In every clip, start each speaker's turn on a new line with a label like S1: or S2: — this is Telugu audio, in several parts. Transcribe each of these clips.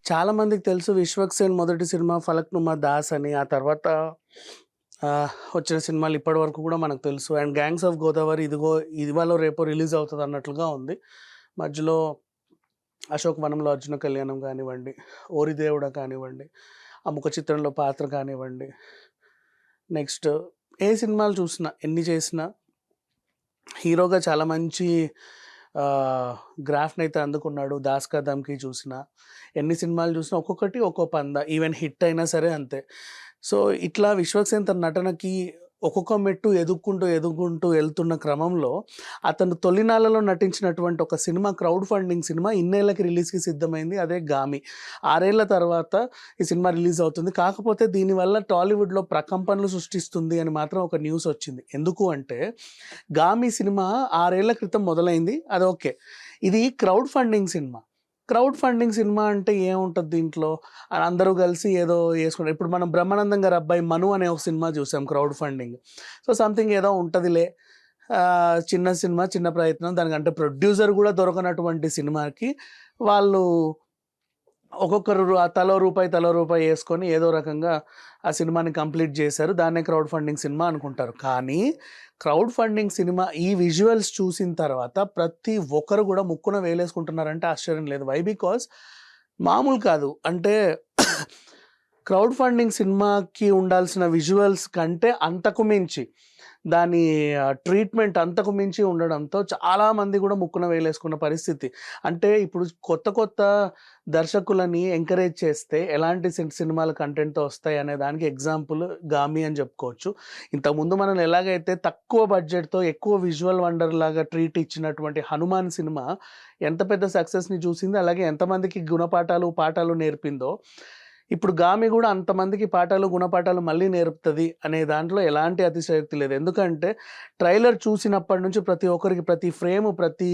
S1: చాలా మందికి తెలుసు 'విశ్వక్సేన్' మొదటి సినిమా 'ఫలక్నుమా దాస్' అని. ఆ తర్వాత వచ్చిన సినిమాలు ఇప్పటివరకు కూడా మనకు తెలుసు. అండ్ 'గ్యాంగ్స్ ఆఫ్ గోదావరి' ఇదిగో ఇవాళో రేపో రిలీజ్ అవుతది అన్నట్లుగా ఉంది. మధ్యలో 'అశోక్ వనంలో అర్జున కళ్యాణం' కానివ్వండి, 'ఓరి దేవుడా' కానివ్వండి, ఆ ముఖ చిత్రంలో పాత్ర కానివ్వండి, నెక్స్ట్ ఏ సినిమాలు చూసినా, ఎన్ని చేసినా హీరోగా చాలా మంచి గ్రాఫ్‌నైతే అందుకున్నాడు. 'దాస్ కా దమ్‌కి' చూసినా, ఎన్ని సినిమాలు చూసినా ఒక్కొక్కటి ఒక్కో పందా. ఈవెన్ హిట్ అయినా సరే అంతే. సో, ఇట్లా 'విశ్వక్సేన్' తన నటనకి ఒక్కొక్క మెట్టు ఎదుగుకుంటూ ఎళ్తున్న క్రమంలో అతను తొలినాళ్లలో నటించినటువంటి ఒక సినిమా క్రౌడ్ ఫండింగ్ సినిమా ఇన్నేళ్లకి రిలీజ్‌కి సిద్ధమైంది. అదే 'గామి.' 6 ఏళ్ల తర్వాత ఈ సినిమా రిలీజ్ అవుతుంది. కాకపోతే దీనివల్ల టాలీవుడ్‌లో ప్రకంపనలు సృష్టిస్తుంది అని మాత్రం ఒక న్యూస్ వచ్చింది. ఎందుకు అంటే 'గామి' సినిమా 6 ఏళ్ల క్రితం మొదలైంది. అది ఓకే. ఇది crowd funding cinema. Crowd funding cinema అంటే ఏముంటది దీంట్లో? అందరూ కలిసి ఏదో యేసుకుంటారు. ఇప్పుడు మనం 'బ్రహ్మానందం' గారి అబ్బాయి 'మను' అనే ఒక సినిమా చూసాం క్రౌడ్ ఫండింగ్. సో, సంథింగ్ ఏదో ఉంటదిలే. చిన్న సినిమా, చిన్న ప్రయత్నం. దానికంటే ప్రొడ్యూసర్ గూడా దొరకనటువంటి సినిమాకి వాళ్ళు ఒక్కొక్కరు తలో రూపాయి యేసుకొని ఏదో రకంగా ఆ సినిమాని కంప్లీట్ చేశారు. దాన్నే క్రౌడ్ ఫండింగ్ సినిమా అనుకుంటారు. కానీ క్రౌడ్ ఫండింగ్ సినిమా ఈ విజువల్స్ చూసిన తర్వాత ప్రతి ఒక్కరు గూడా ముక్కున వేలేసుకుంటున్నారంటే ఆశ్చర్యం లేదు. వై? బికాజ్ మామూలు కాదు. అంటే క్రౌడ్ ఫండింగ్ సినిమాకి ఉండాల్సిన విజువల్స్ కంటే అంతకు మించి దాని ట్రీట్మెంట్ అంతకు మించి ఉండడంతో చాలామంది కూడా ముక్కున వేలేసుకున్న పరిస్థితి. అంటే ఇప్పుడు కొత్త దర్శకులని ఎంకరేజ్ చేస్తే ఎలాంటి సినిమాలు కంటెంట్‌తో వస్తాయి అనే దానికి ఎగ్జాంపుల్ 'గామి' అని చెప్పుకోవచ్చు. ఇంతకుముందు మనం ఎలాగైతే తక్కువ బడ్జెట్‌తో ఎక్కువ విజువల్ వండర్ లాగా ట్రీట్ ఇచ్చినటువంటి 'హనుమాన్' సినిమా ఎంత పెద్ద సక్సెస్‌ని చూసింది, అలాగే ఎంతమందికి గుణపాఠాలు, పాఠాలు నేర్పిందో ఇప్పుడు 'గామి' గూడా అంతమందికి పాఠాలు, గుణపాఠాలు మళ్ళీ నేర్పుతది అనే దాంట్లో ఎలాంటి అతిశయోక్తి లేదు. ఎందుకంటే ట్రైలర్ చూసినప్పటి నుంచి ప్రతి ఒక్కరికి ప్రతి ఫ్రేము, ప్రతి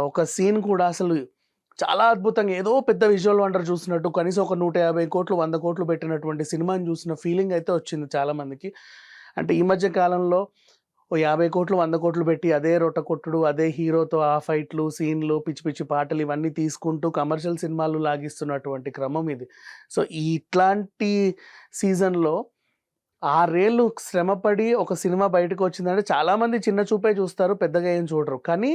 S1: ఒక సీన్ కూడా అసలు చాలా అద్భుతంగా ఏదో పెద్ద విజువల్ వండర్ చూసినట్టు కనీసం ఒక 150,00,00,000, 100,00,00,000 పెట్టినటువంటి సినిమాని చూసిన ఫీలింగ్ అయితే వచ్చింది చాలామందికి. అంటే ఈ మధ్య కాలంలో ఓ 50,00,00,000, 100,00,00,000 పెట్టి అదే రొట్ట కొట్టుడు, అదే హీరోతో ఆ ఫైట్‌లు, సీన్‌లు, పిచ్చి పిచ్చి పాటలు ఇవన్నీ తీసుకుంటూ కమర్షియల్ సినిమాలు లాగిస్తున్నటువంటి క్రమం ఇది. సో, ఇట్లాంటి సీజన్‌లో 6 ఏళ్ళు శ్రమపడి ఒక సినిమా బయటకొచ్చిందంటే చాలామంది చిన్న చూపే చూస్తారు. పెద్దగా ఏం చూడరు. కానీ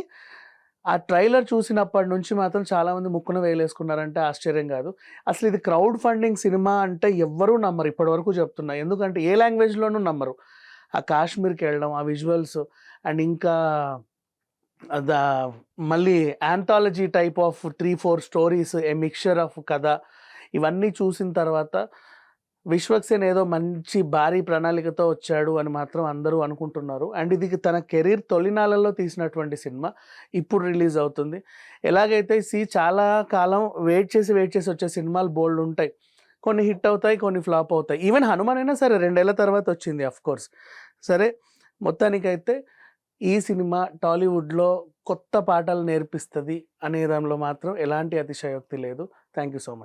S1: ఆ ట్రైలర్ చూసినప్పటి నుంచి మాత్రం చాలామంది ముక్కున వేలేసుకున్నారంటే ఆశ్చర్యం కాదు. అసలు ఇది క్రౌడ్ ఫండింగ్ సినిమా అంటే ఎవ్వరూ నమ్మరు ఇప్పటివరకు చెప్తున్నా. ఎందుకంటే ఏ లాంగ్వేజ్‌లోనూ నమ్మరు. ఆ కాశ్మీర్‌కెళ్ళడం, ఆ విజువల్స్ అండ్ ఇంకా ద మళ్ళీ anthology type of 3, 4 stories, A mixture of కథ ఇవన్నీ చూసిన తర్వాత 'విశ్వక్సేన్' ఏదో మంచి భారీ ప్రణాళికతో వచ్చాడు అని మాత్రం అందరూ అనుకుంటున్నారు. అండ్ ఇది తన కెరీర్ తొలినాళ్లలో తీసినటువంటి సినిమా. ఇప్పుడు రిలీజ్ అవుతుంది. ఎలాగైతే చాలా కాలం వెయిట్ చేసి వచ్చే సినిమాలు బోలెడుంటాయి. కొన్ని హిట్ అవుతాయి, కొన్ని ఫ్లాప్ అవుతాయి. ఈవెన్ 'హనుమాన్' అయినా సరే 2 ఏళ్ల తర్వాత వచ్చింది ఆఫ్‌కోర్స్. సరే, మొత్తానికైతే ఈ సినిమా టాలీవుడ్‌లో కొత్త పాఠాలు నేర్పిస్తది అనే దానిలో మాత్రం ఎలాంటి అతిశయోక్తి లేదు. Thank you so much.